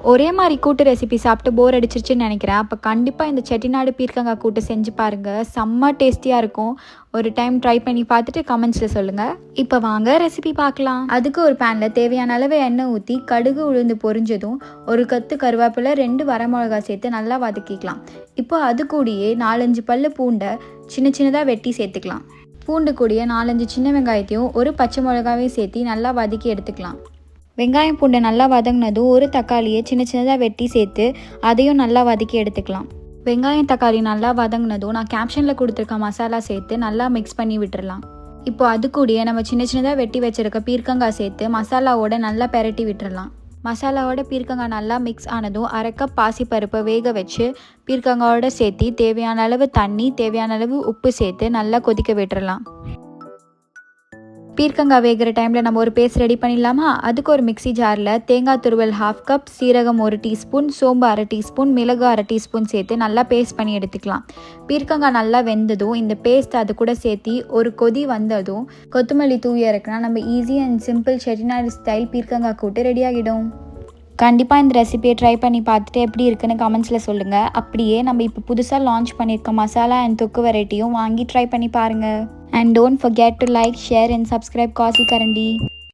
ஒரே மாதிரி கூட்டு ரெசிபி சாப்பிட்டு போர் அடிச்சிருச்சுன்னு நினைக்கிறேன். அப்போ கண்டிப்பாக இந்த செட்டிநாடு பீர்க்கங்காய் கூட்டு செஞ்சு பாருங்கள். செம்ம டேஸ்டியாக இருக்கும். ஒரு டைம் ட்ரை பண்ணி பார்த்துட்டு கமெண்ட்ஸில் சொல்லுங்கள். இப்போ வாங்க ரெசிபி பார்க்கலாம். அதுக்கு ஒரு பேனில் தேவையான அளவு எண்ணெய் ஊற்றி கடுகு உளுந்து பொரிஞ்சதும் ஒரு கத்து கருவேப்பிலை 2 வரமிளகாய் சேர்த்து நல்லா வதக்கிக்கலாம். இப்போ அது கூடயே 4-5 பல்லு பூண்டை சின்ன சின்னதாக வெட்டி சேர்த்துக்கலாம். பூண்டு கூடிய 4-5 சின்ன வெங்காயத்தையும் ஒரு பச்சை மிளகாவையும் சேர்த்து நல்லா வதக்கி எடுத்துக்கலாம். வெங்காயம் பூண்டை நல்லா வதங்கினதும் ஒரு தக்காளியை சின்ன சின்னதாக வெட்டி சேர்த்து அதையும் நல்லா வதக்கி எடுத்துக்கலாம். வெங்காயம் தக்காளி நல்லா வதங்கினதும் நான் கேப்ஷனில் கொடுத்துருக்க மசாலா சேர்த்து நல்லா மிக்ஸ் பண்ணி விட்டுறலாம். இப்போ அது கூடயே நம்ம சின்ன சின்னதாக வெட்டி வச்சுருக்க பீர்க்கங்காய் சேர்த்து மசாலாவோட நல்லா பெரட்டி விட்டுறலாம். மசாலாவோட பீர்க்கங்காய் நல்லா மிக்ஸ் ஆனதும் 1/2 கப் பாசிப்பருப்பை வேக வச்சு பீர்க்கங்காயோட சேர்த்து தேவையான அளவு தண்ணி தேவையான அளவு உப்பு சேர்த்து நல்லா கொதிக்க விட்டுறலாம். பீர்க்கங்காய் வேகிற டைமில் நம்ம ஒரு பேஸ்ட் ரெடி பண்ணிடலாமா? அதுக்கு ஒரு மிக்சி ஜாரில் தேங்காய் துருவல் 1/2 கப், சீரகம் 1 டீஸ்பூன், சோம்பு 1/2 டீஸ்பூன், மிளகு 1/2 டீஸ்பூன் சேர்த்து நல்லா பேஸ்ட் பண்ணி எடுத்துக்கலாம். பீர்க்கங்காய் நல்லா வெந்ததும் இந்த பேஸ்ட் அது கூட சேர்த்து ஒரு கொதி வந்ததும் கொத்தமல்லி தூவி இறக்குனா நம்ம easy and simple Chettinad style பீர்க்கங்காய் கூட்டு ரெடி ஆகிடும். கண்டிப்பாக இந்த ரெசிபியை ட்ரை பண்ணி பார்த்துட்டு எப்படி இருக்குன்னு கமெண்ட்ஸில் சொல்லுங்கள். அப்படியே நம்ம இப்போ புதுசாக லான்ச் பண்ணியிருக்க மசாலா அண்ட் தொக்கு வெரைட்டியும் வாங்கி ட்ரை பண்ணி பாருங்கள். And don't forget to like, share and subscribe Kasil Karandi.